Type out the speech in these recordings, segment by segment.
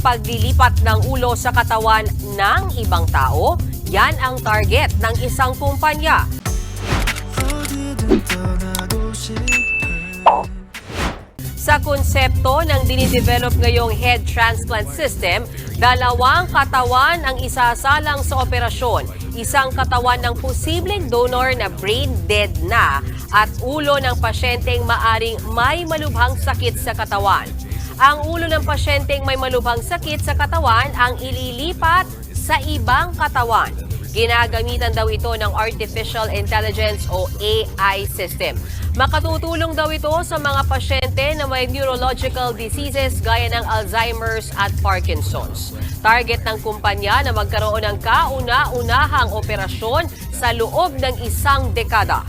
paglilipat ng ulo sa katawan ng ibang tao, yan ang target ng isang kumpanya. Sa konsepto ng dinidevelop ngayong head transplant system, dalawang katawan ang isasalang sa operasyon. Isang katawan ng posibleng donor na brain dead na at ulo ng pasyenteng maaring may malubhang sakit sa katawan. Ang ulo ng pasyenteng may malubhang sakit sa katawan ang ililipat sa ibang katawan. Ginagamitan daw ito ng artificial intelligence o AI system. Makatutulong daw ito sa mga pasyente na may neurological diseases gaya ng Alzheimer's at Parkinson's. Target ng kumpanya na magkaroon ng kauna-unahang operasyon sa loob ng isang dekada.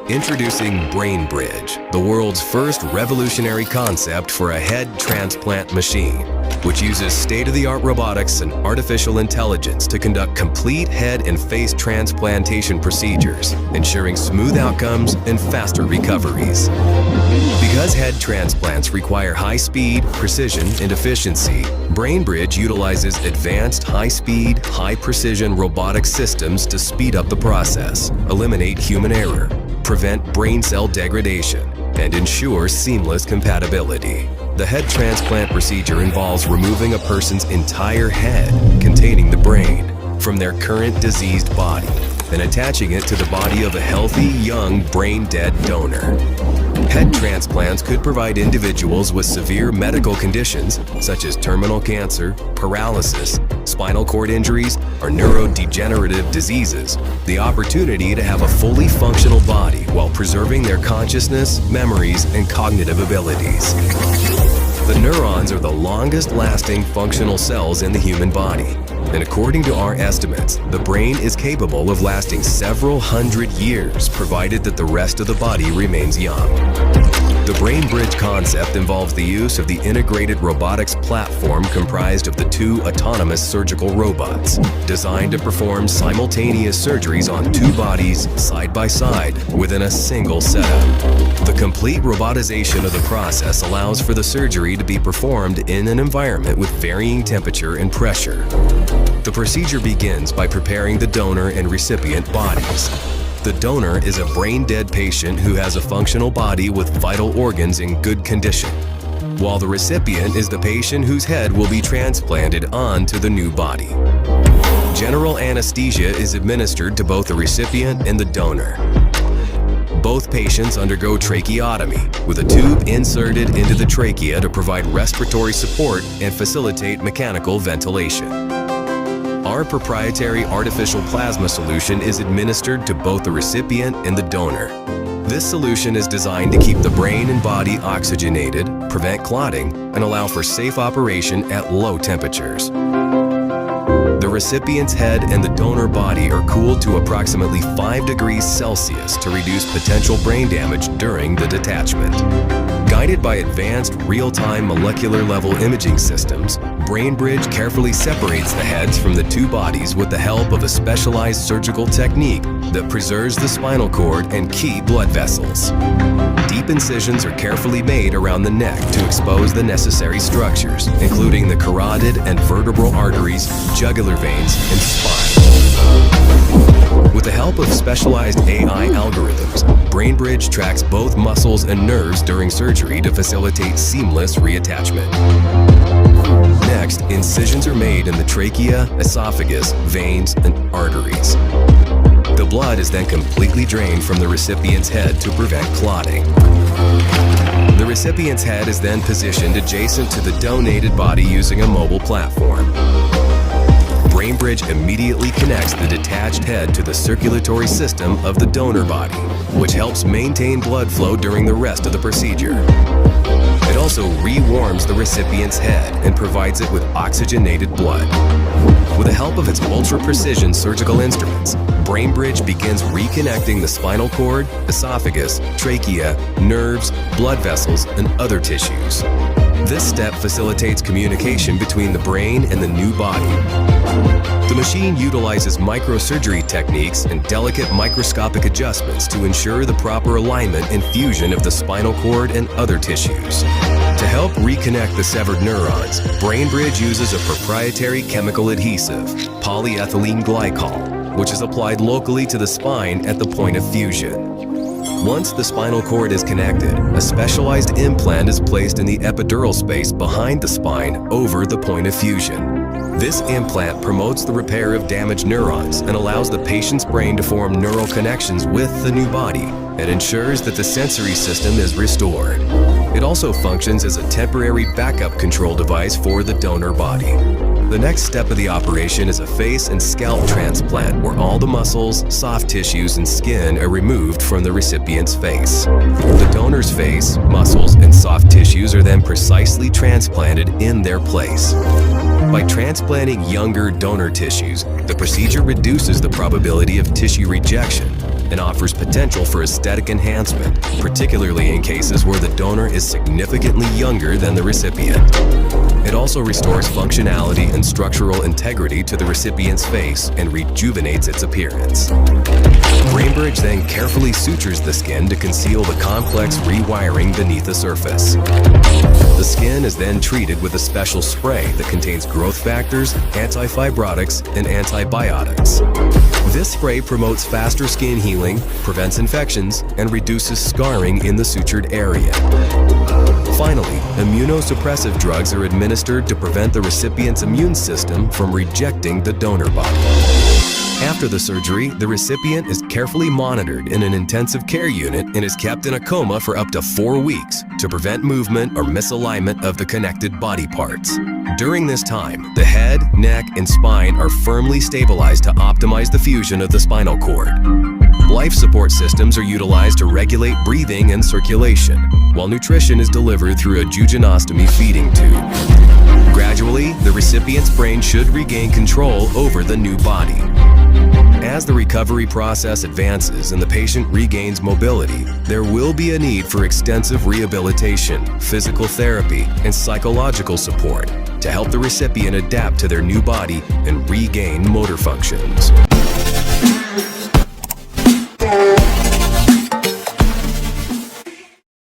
Introducing Brain Bridge, the world's first revolutionary concept for a head transplant machine, which uses state-of-the-art robotics and artificial intelligence to conduct complete head and face transplantation procedures, ensuring smooth outcomes and faster recoveries. Because head transplants require high speed, precision, and efficiency, BrainBridge utilizes advanced high-speed, high-precision robotic systems to speed up the process, eliminate human error, prevent brain cell degradation, and ensure seamless compatibility. The head transplant procedure involves removing a person's entire head containing the brain from their current diseased body and attaching it to the body of a healthy, young, brain-dead donor. Head transplants could provide individuals with severe medical conditions such as terminal cancer, paralysis, spinal cord injuries, or neurodegenerative diseases the opportunity to have a fully functional body while preserving their consciousness, memories, and cognitive abilities. The neurons are the longest-lasting functional cells in the human body. And according to our estimates, the brain is capable of lasting several hundred years, provided that the rest of the body remains young. The Brain Bridge concept involves the use of the integrated robotics platform comprised of the two autonomous surgical robots, designed to perform simultaneous surgeries on two bodies side by side within a single setup. The complete robotization of the process allows for the surgery to be performed in an environment with varying temperature and pressure. The procedure begins by preparing the donor and recipient bodies. The donor is a brain-dead patient who has a functional body with vital organs in good condition, while the recipient is the patient whose head will be transplanted onto the new body. General anesthesia is administered to both the recipient and the donor. Both patients undergo tracheotomy, with a tube inserted into the trachea to provide respiratory support and facilitate mechanical ventilation. Our proprietary artificial plasma solution is administered to both the recipient and the donor. This solution is designed to keep the brain and body oxygenated, prevent clotting, and allow for safe operation at low temperatures. The recipient's head and the donor body are cooled to approximately 5 degrees Celsius to reduce potential brain damage during the detachment. Guided by advanced real-time molecular-level imaging systems, BrainBridge carefully separates the heads from the two bodies with the help of a specialized surgical technique that preserves the spinal cord and key blood vessels. Deep incisions are carefully made around the neck to expose the necessary structures, including the carotid and vertebral arteries, jugular veins, and spine. With the help of specialized AI algorithms, BrainBridge tracks both muscles and nerves during surgery to facilitate seamless reattachment. Next, incisions are made in the trachea, esophagus, veins, and arteries. The blood is then completely drained from the recipient's head to prevent clotting. The recipient's head is then positioned adjacent to the donated body using a mobile platform. BrainBridge immediately connects the detached head to the circulatory system of the donor body, which helps maintain blood flow during the rest of the procedure. It also re-warms the recipient's head and provides it with oxygenated blood. With the help of its ultra-precision surgical instruments, BrainBridge begins reconnecting the spinal cord, esophagus, trachea, nerves, blood vessels, and other tissues. This step facilitates communication between the brain and the new body. The machine utilizes microsurgery techniques and delicate microscopic adjustments to ensure the proper alignment and fusion of the spinal cord and other tissues. To help reconnect the severed neurons, BrainBridge uses a proprietary chemical adhesive, polyethylene glycol, which is applied locally to the spine at the point of fusion. Once the spinal cord is connected, a specialized implant is placed in the epidural space behind the spine over the point of fusion. This implant promotes the repair of damaged neurons and allows the patient's brain to form neural connections with the new body and ensures that the sensory system is restored. It also functions as a temporary backup control device for the donor body. The next step of the operation is a face and scalp transplant where all the muscles, soft tissues, and skin are removed from the recipient's face. The donor's face, muscles, and soft tissues are then precisely transplanted in their place. By transplanting younger donor tissues, the procedure reduces the probability of tissue rejection and offers potential for aesthetic enhancement, particularly in cases where the donor is significantly younger than the recipient. It also restores functionality and structural integrity to the recipient's face and rejuvenates its appearance. BrainBridge then carefully sutures the skin to conceal the complex rewiring beneath the surface. The skin is then treated with a special spray that contains growth factors, antifibrotics, and antibiotics. This spray promotes faster skin healing, prevents infections, and reduces scarring in the sutured area. Finally, immunosuppressive drugs are administered to prevent the recipient's immune system from rejecting the donor body. After the surgery, the recipient is carefully monitored in an intensive care unit and is kept in a coma for up to 4 weeks to prevent movement or misalignment of the connected body parts. During this time, the head, neck, and spine are firmly stabilized to optimize the fusion of the spinal cord. Life support systems are utilized to regulate breathing and circulation, while nutrition is delivered through a jejunostomy feeding tube. Gradually, the recipient's brain should regain control over the new body. As the recovery process advances and the patient regains mobility, there will be a need for extensive rehabilitation, physical therapy, and psychological support to help the recipient adapt to their new body and regain motor functions.